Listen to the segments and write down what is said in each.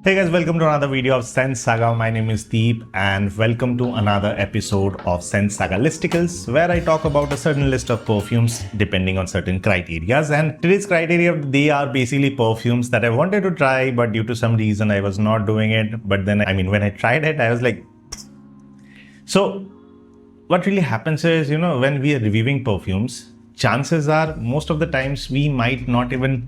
Hey guys, welcome to another video of Scent Saga. My name is Deep and welcome to another episode of Scent Saga Listicles, where I talk about a certain list of perfumes depending on certain criterias. And today's criteria, they are basically perfumes that I wanted to try, but due to some reason I was not doing it. But then, when I tried it, I was like, so what really happens is, when we are reviewing perfumes, chances are most of the times we might not even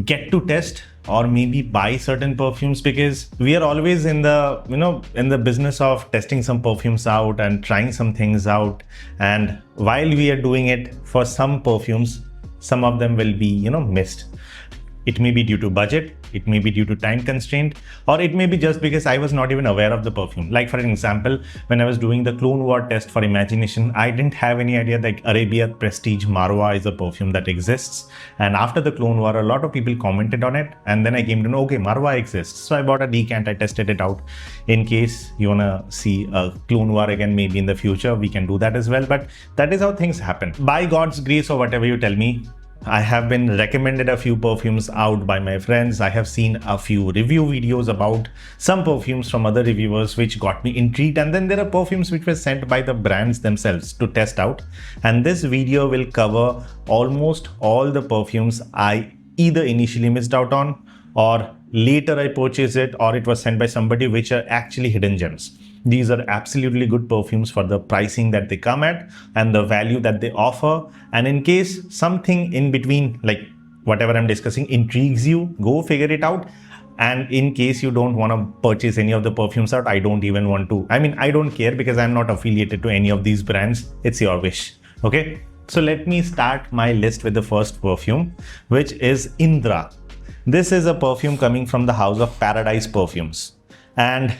get to test or maybe buy certain perfumes because we are always in the business of testing some perfumes out and trying some things out. And while we are doing it, for some perfumes, some of them will be missed. It may be due to budget, it may be due to time constraint, or it may be just because I was not even aware of the perfume. Like for example, when I was doing the Clone War test for Imagination, I didn't have any idea that Arabia Prestige Marwa is a perfume that exists. And after the Clone War, a lot of people commented on it. And then I came to know, okay, Marwa exists. So I bought a decant, I tested it out. In case you wanna see a Clone War again, maybe in the future, we can do that as well. But that is how things happen. By God's grace or whatever you tell me, I have been recommended a few perfumes out by my friends. I have seen a few review videos about some perfumes from other reviewers which got me intrigued, and then there are perfumes which were sent by the brands themselves to test out. And this video will cover almost all the perfumes I either initially missed out on or later I purchased it or it was sent by somebody, which are actually hidden gems. These are absolutely good perfumes for the pricing that they come at and the value that they offer. And in case something in between, like whatever I'm discussing, intrigues you, go figure it out. And in case you don't want to purchase any of the perfumes out, I don't even want to. I don't care because I'm not affiliated to any of these brands. It's your wish. Okay. So let me start my list with the first perfume, which is INDRA. This is a perfume coming from the house of PARADYSE Perfumes. And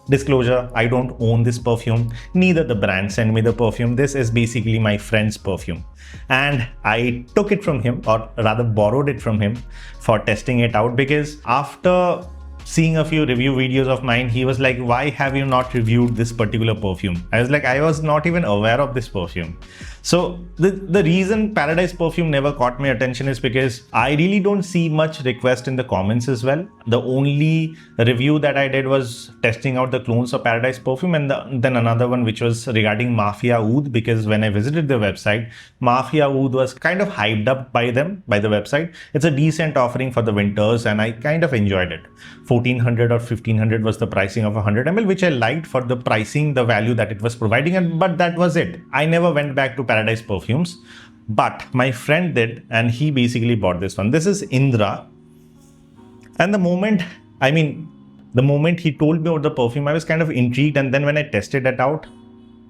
disclosure, I don't own this perfume, neither the brand sent me the perfume. This is basically my friend's perfume. And I took it from him, or rather borrowed it from him for testing it out, because after seeing a few review videos of mine, he was like, why have you not reviewed this particular perfume? I was like, I was not even aware of this perfume. So the reason PARADYSE perfume never caught my attention is because I really don't see much request in the comments as well. The only review that I did was testing out the clones of PARADYSE perfume, and then another one which was regarding Mafia Oud, because when I visited their website, Mafia Oud was kind of hyped up by them, by the website. It's a decent offering for the winters and I kind of enjoyed it. 1400 or 1500 was the pricing of 100 ml, which I liked for the pricing, the value that it was providing, but that was it. I never went back to PARADYSE perfumes, but my friend did, and he basically bought this one. This is INDRA. And the moment he told me about the perfume, I was kind of intrigued, and then when I tested it out,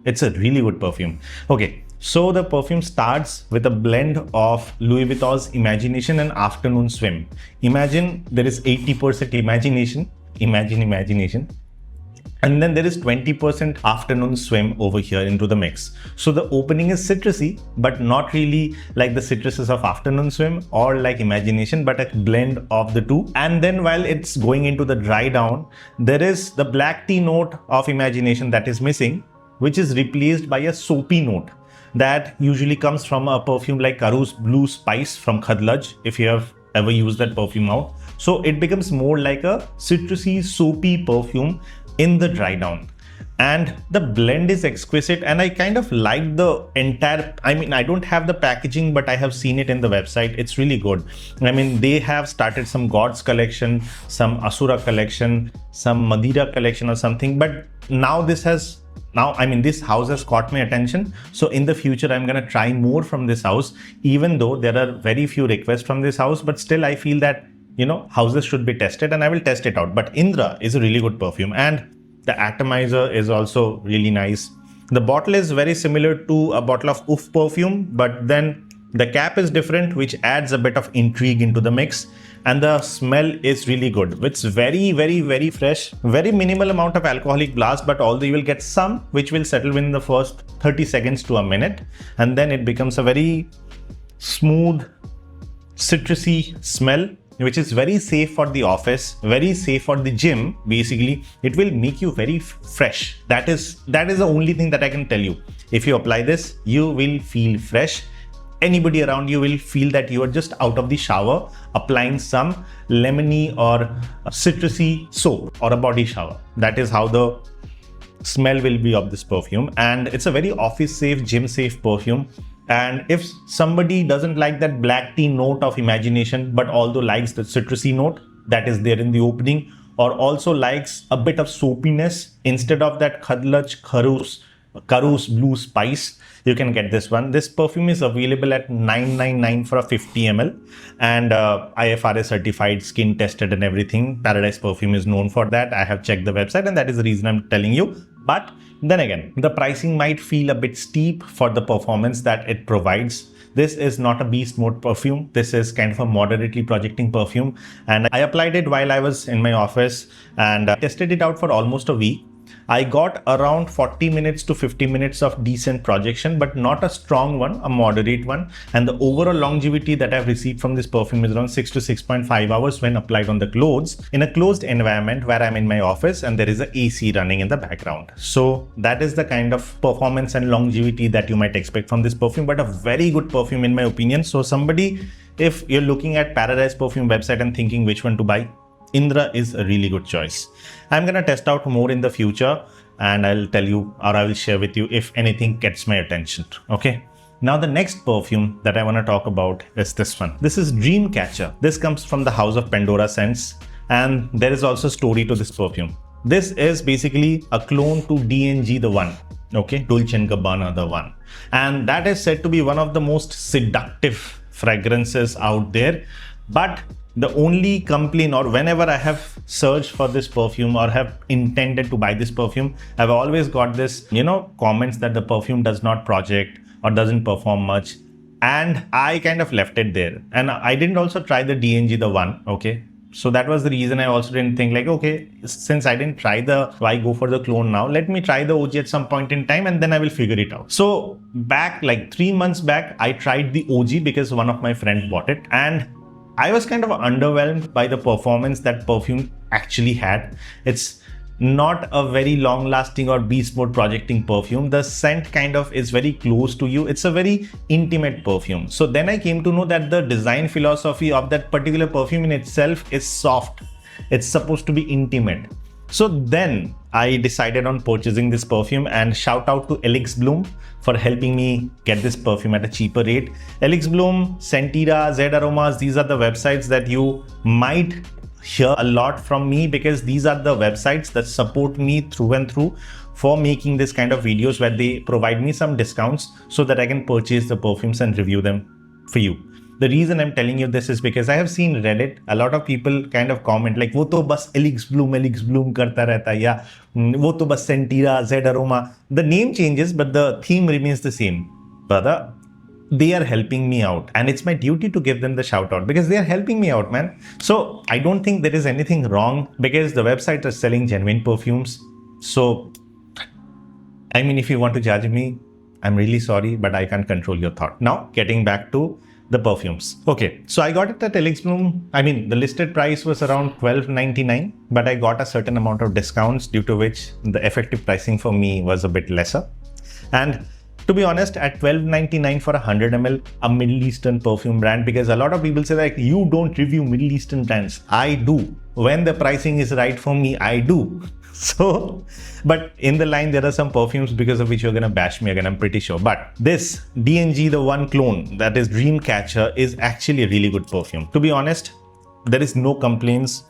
it's a really good perfume. Okay, so the perfume starts with a blend of Louis Vuitton's Imagination and Afternoon Swim. Imagine there is 80% imagination, imagination. And then there is 20% Afternoon Swim over here into the mix. So the opening is citrusy, but not really like the citruses of Afternoon Swim or like Imagination, but a blend of the two. And then while it's going into the dry down, there is the black tea note of Imagination that is missing, which is replaced by a soapy note that usually comes from a perfume like Karu's Blue Spice from Khadlaj, if you have ever used that perfume out. So it becomes more like a citrusy, soapy perfume in the dry down. And the blend is exquisite, and I kind of like the entire, I don't have the packaging, but I have seen it in the website. It's really good. They have started some Gods collection, some Asura collection, some Madeira collection or something, but now this house has caught my attention. So in the future, I'm going to try more from this house, even though there are very few requests from this house, but still I feel that houses should be tested, and I will test it out. But INDRA is a really good perfume, and the atomizer is also really nice. The bottle is very similar to a bottle of Oof perfume, but then the cap is different, which adds a bit of intrigue into the mix. And the smell is really good. It's very, very, very fresh, very minimal amount of alcoholic blast, but although you will get some, which will settle within the first 30 seconds to a minute. And then it becomes a very smooth, citrusy smell, which is very safe for the office, very safe for the gym. Basically, it will make you very fresh. That is the only thing that I can tell you. If you apply this, you will feel fresh. anybody around you will feel that you are just out of the shower applying some lemony or citrusy soap or a body shower. That is how the smell will be of this perfume, and it's a very office safe, gym safe perfume. And if somebody doesn't like that black tea note of imagination but although likes the citrusy note that is there in the opening, or also likes a bit of soapiness instead of that khadlach Karus blue spice, you can get this one. This perfume is available at 999 for a 50 ml and IFRS certified, skin tested and everything. Paradise Perfume is known for that. I have checked the website and that is the reason I'm telling you. But then again, the pricing might feel a bit steep for the performance that it provides. This is not a beast mode perfume. This is kind of a moderately projecting perfume. And I applied it while I was in my office and tested it out for almost a week. I got around 40 minutes to 50 minutes of decent projection, but not a strong one, a moderate one. And the overall longevity that I've received from this perfume is around 6 to 6.5 hours when applied on the clothes in a closed environment where I'm in my office and there is a AC running in the background. So that is the kind of performance and longevity that you might expect from this perfume, but a very good perfume in my opinion. So somebody, if you're looking at Paradise Perfume website and thinking which one to buy, INDRA is a really good choice. I'm gonna test out more in the future and I'll tell you, or I will share with you if anything gets my attention. Okay. Now the next perfume that I want to talk about is this one. This is Dreamcatcher. This comes from the house of Pandora Scents and there is also a story to this perfume. This is basically a clone to D&G the One. Okay, Dolce & Gabbana the One. And that is said to be one of the most seductive fragrances out there. But the only complaint, or whenever I have searched for this perfume or have intended to buy this perfume, I've always got this, comments that the perfume does not project or doesn't perform much. And I kind of left it there. And I didn't also try the D&G the One. Okay. So that was the reason I also didn't think like, okay, since I didn't try why go for the clone now? Let me try the OG at some point in time and then I will figure it out. So back like 3 months back, I tried the OG because one of my friends bought it and I was kind of underwhelmed by the performance that perfume actually had. It's not a very long lasting or beast mode projecting perfume. The scent kind of is very close to you. It's a very intimate perfume. So then I came to know that the design philosophy of that particular perfume in itself is soft. It's supposed to be intimate. So then I decided on purchasing this perfume, and shout out to Elix Bloom for helping me get this perfume at a cheaper rate. Elix Bloom, Sentira, Z Aromas, these are the websites that you might hear a lot from me because these are the websites that support me through and through for making this kind of videos where they provide me some discounts so that I can purchase the perfumes and review them for you. The reason I'm telling you this is because I have seen Reddit, a lot of people kind of comment like, wo to bas Elix Bloom karta rehta hai, ya wo to bas Sentira, Z Aroma. The name changes, but the theme remains the same. Brother, they are helping me out and it's my duty to give them the shout out because they are helping me out, man. So I don't think there is anything wrong because the website is selling genuine perfumes. So, I mean, if you want to judge me, I'm really sorry, but I can't control your thought. Now, getting back to the perfumes. Okay, so I got it at Elix Bloom. I mean, the listed price was around $12.99, but I got a certain amount of discounts due to which the effective pricing for me was a bit lesser. And to be honest, at $12.99 for 100 ml, a Middle Eastern perfume brand, because a lot of people say like, you don't review Middle Eastern brands. I do. When the pricing is right for me, I do. So, but in the line, there are some perfumes because of which you're going to bash me again, I'm pretty sure. But this D&G, the One clone, that is Dreamcatcher, is actually a really good perfume. To be honest, there is no complaints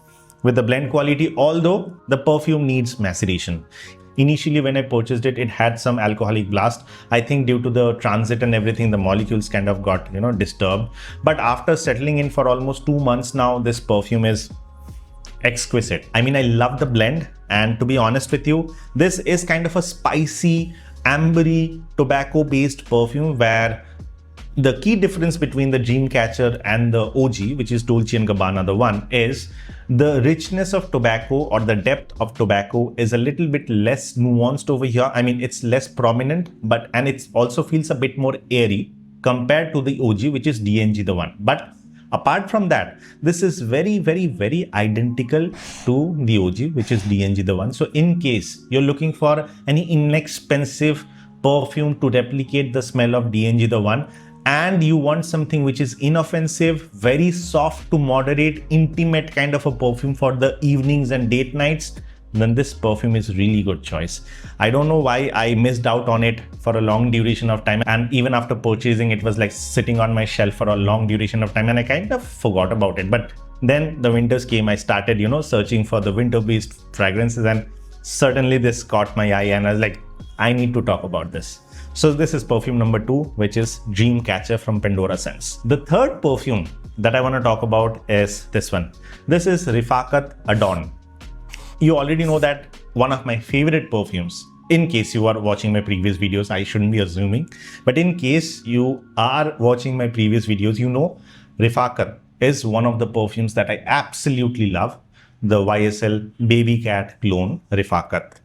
with the blend quality, although the perfume needs maceration. Initially, when I purchased it, it had some alcoholic blast. I think due to the transit and everything, the molecules kind of got, disturbed. But after settling in for almost 2 months now, this perfume is exquisite. I mean, I love the blend. And to be honest with you, this is kind of a spicy, ambery, tobacco-based perfume where the key difference between the Dreamcatcher and the OG, which is Dolce & Gabbana, the One, is the richness of tobacco or the depth of tobacco is a little bit less nuanced over here. I mean, it's less prominent, and it also feels a bit more airy compared to the OG, which is D&G, the One. But apart from that, this is very, very, very identical to the OG, which is D&G, the One. So in case you're looking for any inexpensive perfume to replicate the smell of D&G, the One, and you want something which is inoffensive, very soft to moderate, intimate kind of a perfume for the evenings and date nights, then this perfume is really good choice. I don't know why I missed out on it for a long duration of time, and even after purchasing it was like sitting on my shelf for a long duration of time and I kind of forgot about it. But then the winters came, I started searching for the winter based fragrances, and certainly this caught my eye and I was like, I need to talk about this. So this is perfume number 2, which is Dreamcatcher from Pandora Scents. The third perfume that I want to talk about is this one. This is Rifaqat Adorn. You already know that one of my favorite perfumes. In case you are watching my previous videos, I shouldn't be assuming, but in case you are watching my previous videos, you know Rifaqat is one of the perfumes that I absolutely love. The YSL Baby Cat clone Rifaqat.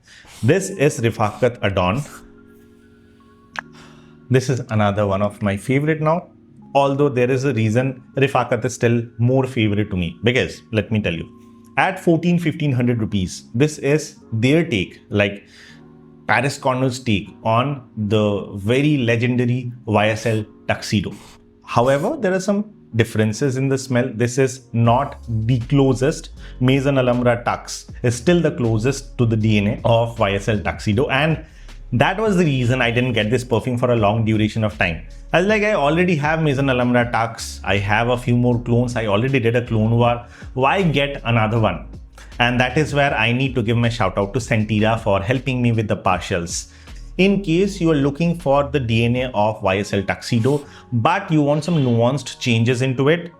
This is Rifaqat Adorn. This is another one of my favorite now, although there is a reason Rifaqat is still more favorite to me, because let me tell you, at 1500 rupees, this is their take, like Paris Corner's take on the very legendary YSL Tuxedo. However, there are some differences in the smell. This is not the closest. Maison Alhambra Tux is still the closest to the DNA of YSL Tuxedo, and that was the reason I didn't get this perfume for a long duration of time. I was like, I already have Maison Alhambra Tux, I have a few more clones, I already did a clone war, why get another one? And that is where I need to give my shout out to Sentira for helping me with the partials. In case you are looking for the DNA of YSL Tuxedo, but you want some nuanced changes into it,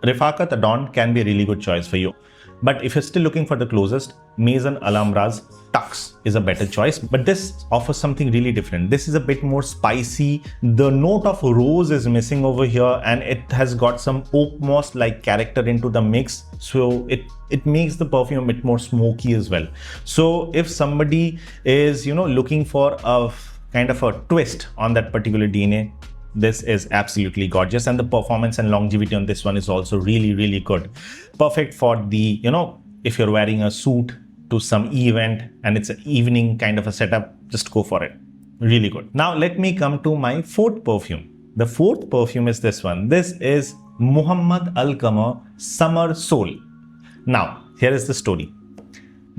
Rifaqat Adorn can be a really good choice for you. But if you're still looking for the closest, Maison Alhambra's Tux is a better choice, but this offers something really different. This is a bit more spicy. The note of rose is missing over here, and it has got some oak moss like character into the mix. So it makes the perfume a bit more smoky as well. So if somebody is, looking for a kind of a twist on that particular DNA, this is absolutely gorgeous, and the performance and longevity on this one is also really, really good. Perfect for the, if you're wearing a suit to some event and it's an evening kind of a setup, just go for it. Really good. Now let me come to my fourth perfume. The fourth perfume is this one. This is Muhammad Al-Qamar Summer Soul. Now, here is the story.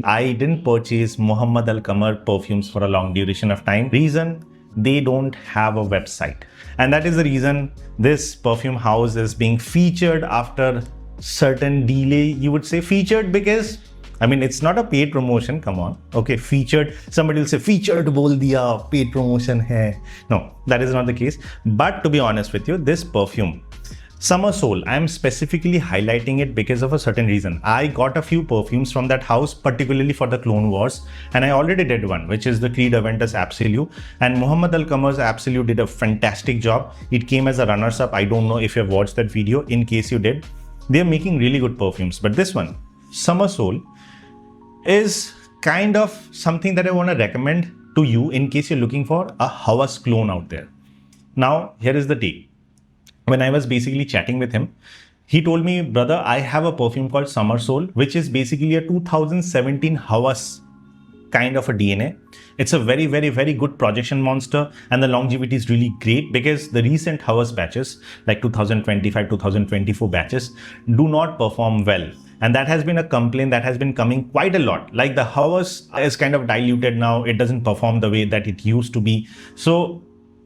I didn't purchase Muhammad Al-Qamar perfumes for a long duration of time. Reason, they don't have a website. And that is the reason this perfume house is being featured after certain delay. You would say featured because, it's not a paid promotion, come on. Okay, featured, somebody will say featured bol diya, paid promotion hai. No, that is not the case. But to be honest with you, this perfume, Summer Soul, I am specifically highlighting it because of a certain reason. I got a few perfumes from that house, particularly for the Clone Wars, and I already did one, which is the Creed Aventus Absolute, and Muhammad Al-Qamar's Absolute did a fantastic job. It came as a runners-up. I don't know if you have watched that video. In case you did, they are making really good perfumes. But this one, Summer Soul, is kind of something that I want to recommend to you in case you're looking for a Havas clone out there. Now, here is the take. When I was basically chatting with him, he told me, brother, I have a perfume called Summer Soul, which is basically a 2017 Havas kind of a DNA. It's a very, very, very good projection monster, and the longevity is really great because the recent Havas batches, like 2025, 2024 batches, do not perform well. And that has been a complaint that has been coming quite a lot. Like the Havas is kind of diluted now. It doesn't perform the way that it used to be. So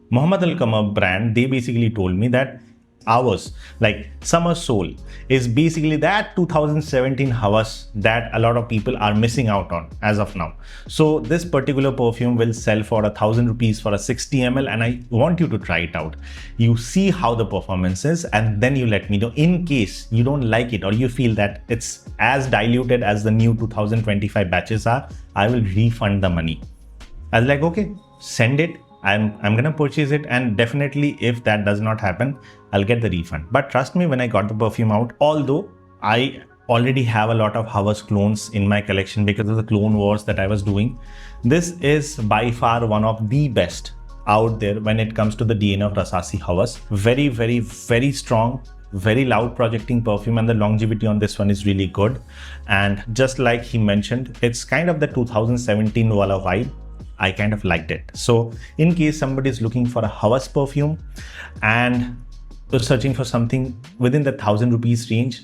Muhammad Al-Qamar brand, they basically told me that ours, like Summer Soul, is basically that 2017 Havas that a lot of people are missing out on as of now. So this particular perfume will sell for 1,000 rupees for a 60 ml, and I want you to try it out. You see how the performance is, and then you let me know. In case you don't like it or you feel that it's as diluted as the new 2025 batches are, I will refund the money. I was like, okay, send it. I'm gonna purchase it, and definitely if that does not happen, I'll get the refund. But trust me, when I got the perfume out, although I already have a lot of Havas clones in my collection because of the clone wars that I was doing, this is by far one of the best out there when it comes to the DNA of Rasasi Havas. Very, very, very strong, very loud projecting perfume, and the longevity on this one is really good. And just like he mentioned, it's kind of the 2017 wala vibe. I kind of liked it. So in case somebody is looking for a Havas perfume and you're searching for something within the 1,000 rupees range,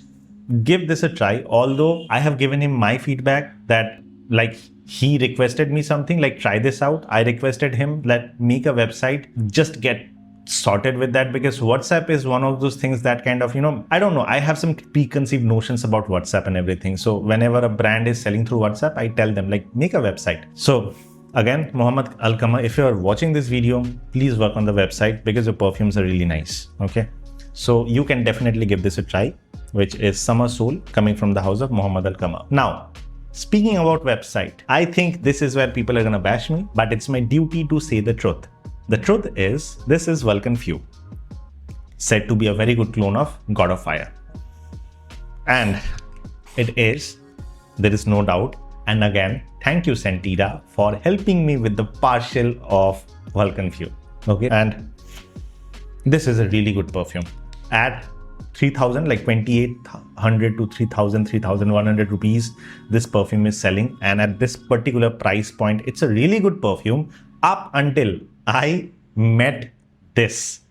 give this a try. Although I have given him my feedback that like he requested me something like try this out. I requested him that make a website, just get sorted with that, because WhatsApp is one of those things that kind of, I don't know, I have some preconceived notions about WhatsApp and everything. So whenever a brand is selling through WhatsApp, I tell them like make a website. So again, Mohammed Al-Kama, if you're watching this video, please work on the website because your perfumes are really nice. Okay, so you can definitely give this a try, which is Summer Soul coming from the house of Mohammed Al-Kama. Now, speaking about website, I think this is where people are gonna bash me, but it's my duty to say the truth. The truth is, this is Vulcan Few, said to be a very good clone of God of Fire. And it is, there is no doubt. And again, thank you Sentira for helping me with the partial of Vulcan Few. Okay, and this is a really good perfume. At 3,000, like 2,800 to 3,000, 3,100 rupees, this perfume is selling. And at this particular price point, it's a really good perfume up until I met this.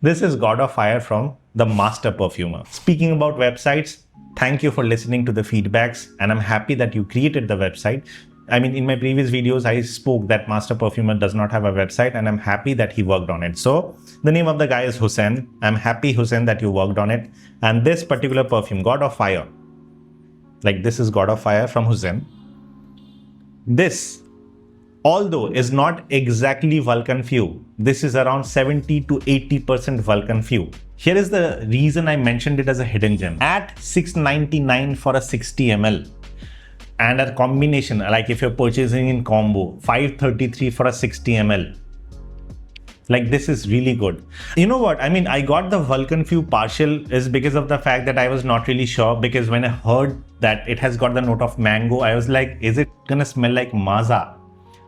This is God of Fire from the Master Perfumer. Speaking about websites, thank you for listening to the feedbacks, and I'm happy that you created the website. I mean, in my previous videos, I spoke that Master Perfumer does not have a website, and I'm happy that he worked on it. So the name of the guy is Hussein. I'm happy, Hussein, that you worked on it. And this particular perfume, God of Fire, like this is God of Fire from Hussein. This, although is not exactly Vulcan Few, this is around 70 to 80% Vulcan Few. Here is the reason I mentioned it as a hidden gem. At 699 for a 60 ml and a combination, like if you're purchasing in combo, 533 for a 60 ml. Like this is really good. You know what? I mean, I got the Vulcan Few partial is because of the fact that I was not really sure, because when I heard that it has got the note of mango, I was like, is it gonna smell like Maza?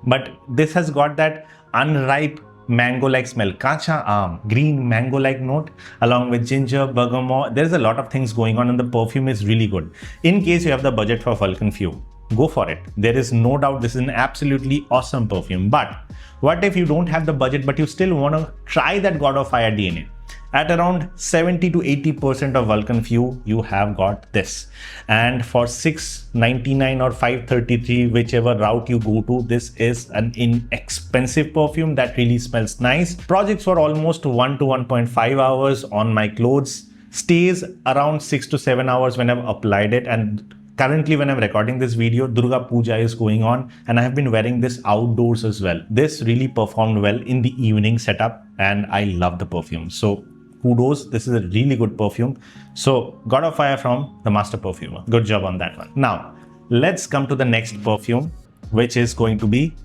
But this has got that unripe mango-like smell, kacha aam, green mango-like note, along with ginger, bergamot. There's a lot of things going on, and the perfume is really good. In case you have the budget for Vulcan Few, go for it. There is no doubt this is an absolutely awesome perfume. But what if you don't have the budget, but you still want to try that God of Fire DNA? At around 70 to 80% of Vulcan Few, you have got this. And for 699 or 533, whichever route you go to, this is an inexpensive perfume that really smells nice. Projects for almost 1 to 1.5 hours on my clothes. Stays around 6 to 7 hours when I've applied it. And currently when I'm recording this video, Durga Puja is going on and I have been wearing this outdoors as well. This really performed well in the evening setup and I love the perfume. So kudos, this is a really good perfume. So God of Fire from the Master Perfumer. Good job on that one. Now, let's come to the next perfume, which is going to be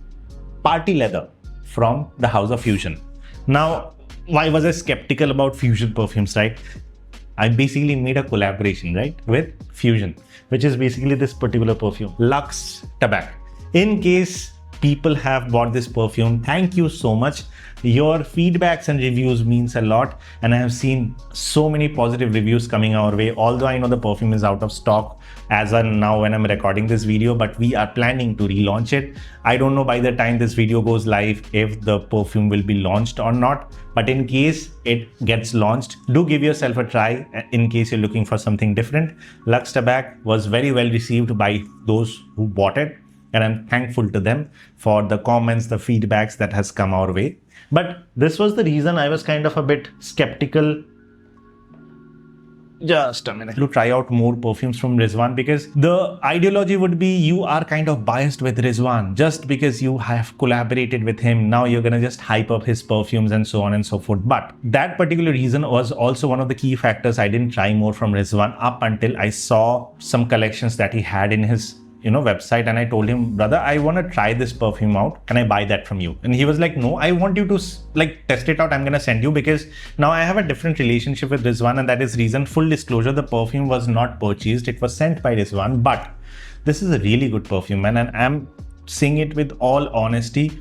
Party Leather from the House of Fusion. Now, why was I skeptical about Fusion perfumes, right? I basically made a collaboration, right, with Fusion, which is basically this particular perfume, Luxe Tobacco. In case people have bought this perfume, thank you so much. Your feedbacks and reviews means a lot, and I have seen so many positive reviews coming our way. Although I know the perfume is out of stock as of now when I'm recording this video, but we are planning to relaunch it. I don't know by the time this video goes live if the perfume will be launched or not, but in case it gets launched, do give yourself a try in case you're looking for something different. Luxe Tobacco was very well received by those who bought it, and I'm thankful to them for the comments, the feedbacks that has come our way. But this was the reason I was kind of a bit skeptical. Just a minute. To try out more perfumes from Rizwan, because the ideology would be you are kind of biased with Rizwan just because you have collaborated with him. Now you're gonna just hype up his perfumes and so on and so forth. But that particular reason was also one of the key factors I didn't try more from Rizwan up until I saw some collections that he had in his website, and I told him, brother, I want to try this perfume out. Can I buy that from you? And he was like, no, I want you to test it out. I'm going to send you, because now I have a different relationship with Rizwan, and that is reason. Full disclosure, the perfume was not purchased. It was sent by Rizwan, but this is a really good perfume, man, and I'm saying it with all honesty.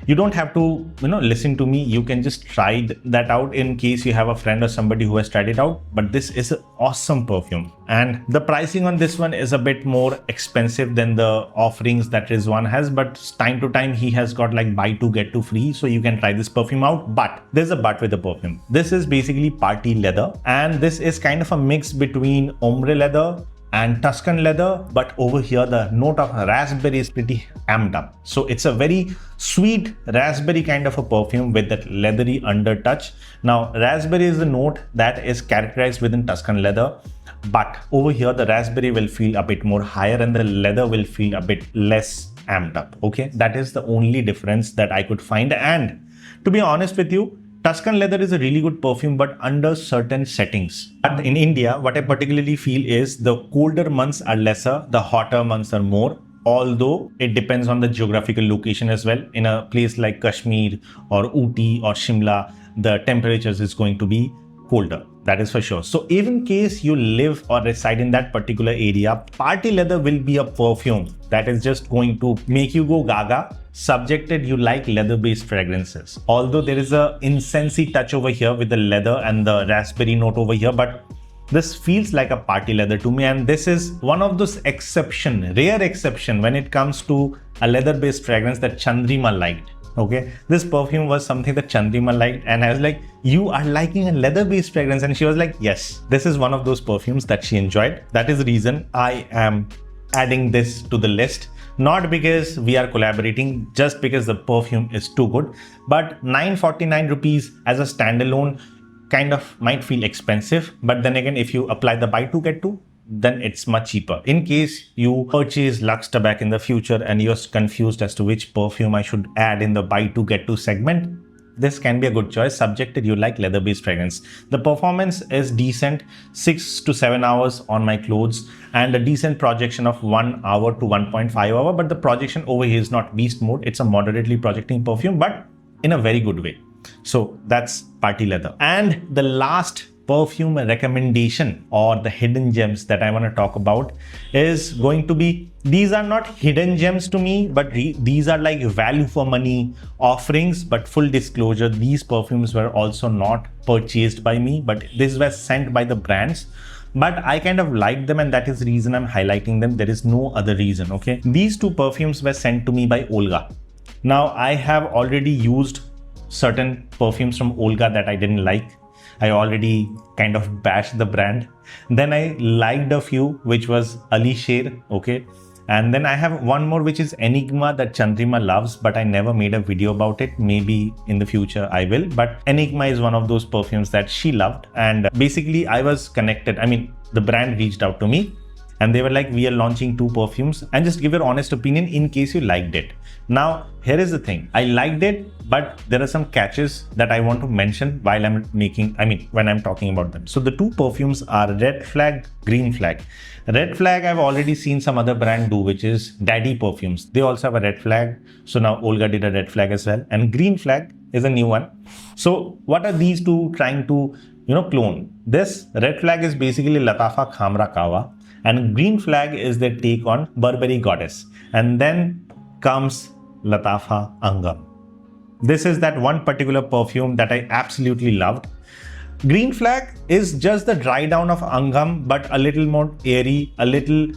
You don't have to, listen to me. You can just try that out in case you have a friend or somebody who has tried it out. But this is an awesome perfume. And the pricing on this one is a bit more expensive than the offerings that Rizwan has. But time to time, he has got like buy two, get two free. So you can try this perfume out. But there's a but with the perfume. This is basically party leather. And this is kind of a mix between ombre leather and Tuscan leather, but over here the note of raspberry is pretty amped up. So it's a very sweet raspberry kind of a perfume with that leathery undertouch. Now raspberry is the note that is characterized within Tuscan leather, but over here the raspberry will feel a bit more higher and the leather will feel a bit less amped up. Okay, that is the only difference that I could find. And to be honest with you, Tuscan leather is a really good perfume, but under certain settings. But in India, what I particularly feel is the colder months are lesser, the hotter months are more. Although it depends on the geographical location as well. In a place like Kashmir or Ooty or Shimla, the temperatures is going to be colder. That is for sure. So even in case you live or reside in that particular area, party leather will be a perfume that is just going to make you go gaga, subjected you like leather-based fragrances. Although there is a incensey touch over here with the leather and the raspberry note over here, but this feels like a party leather to me, and this is one of those rare exception when it comes to a leather-based fragrance that Chandrima liked. Okay, this perfume was something that Chandrima liked, and I was like, you are liking a leather-based fragrance? And she was like, yes, this is one of those perfumes that she enjoyed. That is the reason I am adding this to the list. Not because we are collaborating, just because the perfume is too good. But 949 rupees as a standalone kind of might feel expensive. But then again, if you apply the buy two get two, then it's much cheaper. In case you purchase Lux Tobacco in the future and you're confused as to which perfume I should add in the buy two get two segment, this can be a good choice, subjected you like leather-based fragrance. The performance is decent, 6 to 7 hours on my clothes, and a decent projection of 1 hour to 1.5 hour. But the projection over here is not beast mode. It's a moderately projecting perfume, but in a very good way. So that's party leather. And the last perfume recommendation or the hidden gems that I want to talk about is going to be, these are not hidden gems to me, but these are like value for money offerings. But full disclosure, these perfumes were also not purchased by me, but these were sent by the brands. But I kind of like them, and that is the reason I'm highlighting them. There is no other reason. Okay, these two perfumes were sent to me by Olga. Now I have already used certain perfumes from Olga that I didn't like. I already kind of bashed the brand. Then I liked a few, which was Ali Sher, okay. And then I have one more, which is Enigma, that Chandrima loves, but I never made a video about it. Maybe in the future I will. But Enigma is one of those perfumes that she loved. And basically I was connected. I mean, the brand reached out to me and they were like, we are launching two perfumes, and just give your honest opinion in case you liked it. Now, here is the thing. I liked it, but there are some catches that I want to mention while when I'm talking about them. So the two perfumes are Red Flag, Green Flag. Red Flag, I've already seen some other brand do, which is Daddy Perfumes. They also have a Red Flag. So now Olga did a Red Flag as well. And Green Flag is a new one. So what are these two trying to, clone? This Red Flag is basically Latafa Khamra Kawa, and Green Flag is their take on Burberry Goddess. And then comes Latafa Angam. This is that one particular perfume that I absolutely loved. Green Flag is just the dry down of Angam, but a little more airy, a little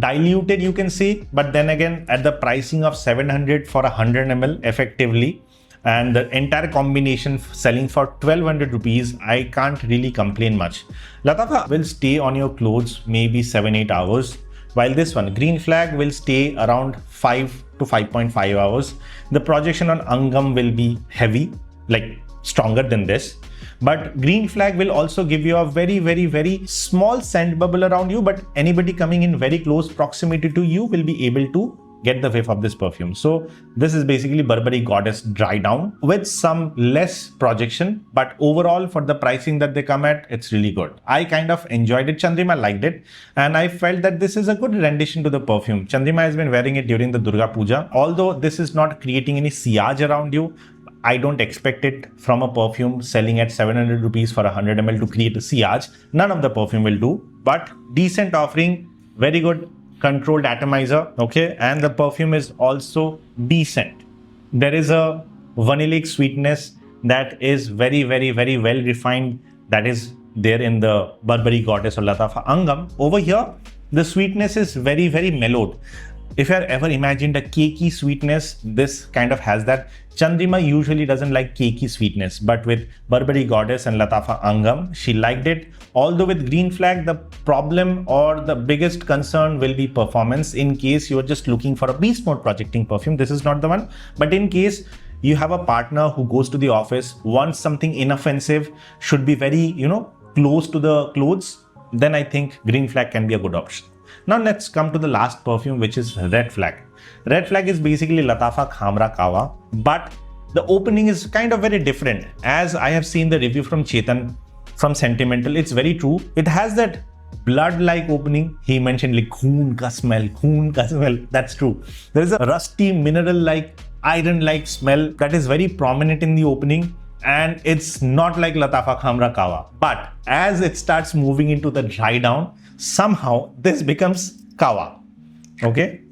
diluted, you can say. But then again, at the pricing of 700 for 100 ml effectively, and the entire combination selling for 1200 rupees, I can't really complain much. Latafa will stay on your clothes maybe 7-8 hours, while this one, Green Flag, will stay around 5 to 5.5 hours. The projection on Angam will be heavy, like stronger than this. But Green Flag will also give you a very, very, very small scent bubble around you, but anybody coming in very close proximity to you will be able to get the whiff of this perfume. So this is basically Burberry Goddess dry down with some less projection, but overall for the pricing that they come at, it's really good. I kind of enjoyed it. Chandrima liked it, and I felt that this is a good rendition to the perfume. Chandrima has been wearing it during the Durga Puja. Although this is not creating any sillage around you, I don't expect it from a perfume selling at 700 rupees for 100 ml to create a sillage. None of the perfume will do, but decent offering, very good controlled atomizer, okay, and the perfume is also decent. There is a vanillic sweetness that is very, very, very well refined, that is there in the Burberry Goddess or Latafa Angam. Over here, the sweetness is very, very mellowed. If you have ever imagined a cakey sweetness, this kind of has that. Chandrima usually doesn't like cakey sweetness, but with Burberry Goddess and Latafa Angam, she liked it. Although with Green Flag, the problem or the biggest concern will be performance. In case you're just looking for a beast mode projecting perfume, this is not the one. But in case you have a partner who goes to the office, wants something inoffensive, should be very, close to the clothes, then I think Green Flag can be a good option. Now let's come to the last perfume, which is Red Flag. Red Flag is basically Latafa Khamra Kawa, but the opening is kind of very different. As I have seen the review from Chetan from Sentimental, it's very true. It has that blood-like opening. He mentioned like khoon ka smell. That's true. There is a rusty mineral-like, iron-like smell that is very prominent in the opening. And it's not like Latafa Khamra Kawa. But as it starts moving into the dry down, somehow this becomes Kawa. Okay?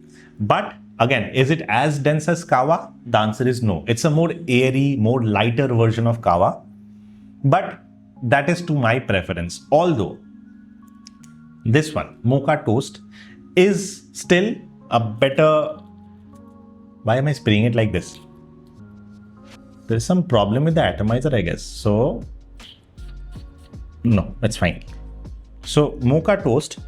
But again, is it as dense as Kawa? The answer is no. It's a more airy, more lighter version of Kawa. But that is to my preference. Although this one, Mocha Toast, is still a better... Why am I spraying it like this? There is some problem with the atomizer, I guess. So, no, that's fine. So, Mocha Toast,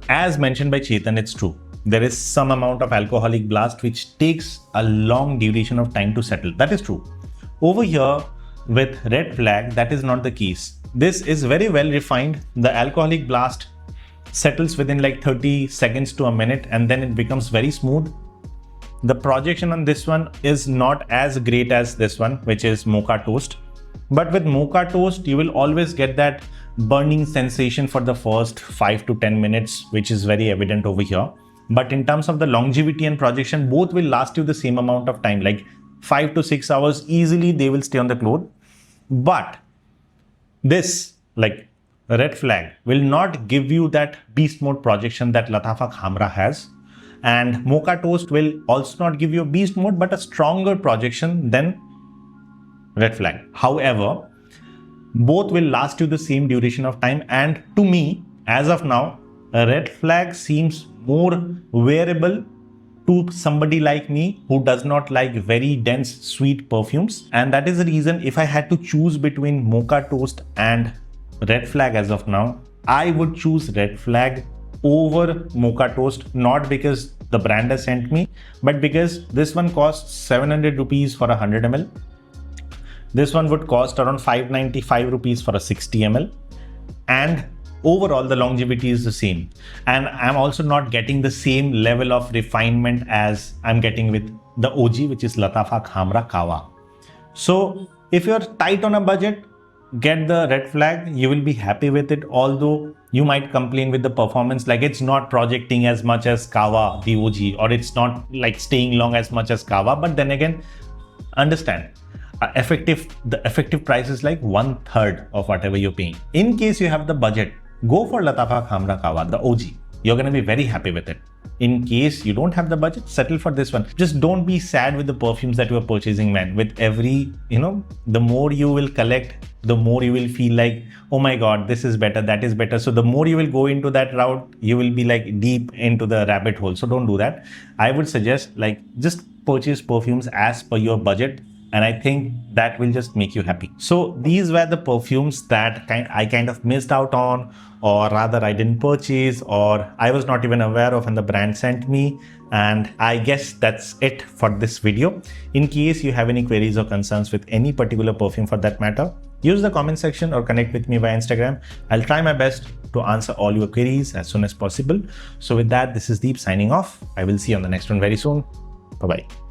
as mentioned by Chetan, it's true. There is some amount of alcoholic blast which takes a long duration of time to settle. That is true. Over here with Red Flag, that is not the case. This is very well refined. The alcoholic blast settles within like 30 seconds to a minute and then it becomes very smooth. The projection on this one is not as great as this one, which is Mocha Toast. But with Mocha Toast, you will always get that burning sensation for the first 5 to 10 minutes, which is very evident over here. But in terms of the longevity and projection, both will last you the same amount of time, like 5 to 6 hours easily, they will stay on the cloth. But this, like Red Flag, will not give you that beast mode projection that Latafa Khamra has. And Mocha Toast will also not give you a beast mode, but a stronger projection than Red Flag. However, both will last you the same duration of time. And to me, as of now, a Red Flag seems more wearable to somebody like me who does not like very dense, sweet perfumes. And that is the reason if I had to choose between Mocha Toast and Red Flag as of now, I would choose Red Flag over Mocha Toast, not because the brand has sent me, but because this one costs 700 rupees for 100 ml. This one would cost around 595 rupees for a 60 ml. And overall, the longevity is the same. And I'm also not getting the same level of refinement as I'm getting with the OG, which is Latafa Khamra Kawa. So if you're tight on a budget, get the Red Flag, you will be happy with it. Although you might complain with the performance, like it's not projecting as much as Kawa, the OG, or it's not like staying long as much as Kawa. But then again, understand, the effective price is like 1/3 of whatever you're paying. In case you have the budget, go for Latafa Khamra Kawa, the OG. You're going to be very happy with it. In case you don't have the budget, settle for this one. Just don't be sad with the perfumes that you are purchasing, man. With every, the more you will collect, the more you will feel like, oh my God, this is better, that is better. So the more you will go into that route, you will be like deep into the rabbit hole. So don't do that. I would suggest like just purchase perfumes as per your budget. And I think that will just make you happy. So these were the perfumes that I kind of missed out on, or rather I didn't purchase, or I was not even aware of and the brand sent me. And I guess that's it for this video. In case you have any queries or concerns with any particular perfume for that matter, use the comment section or connect with me via Instagram. I'll try my best to answer all your queries as soon as possible. So with that, this is Deep signing off. I will see you on the next one very soon. Bye-bye.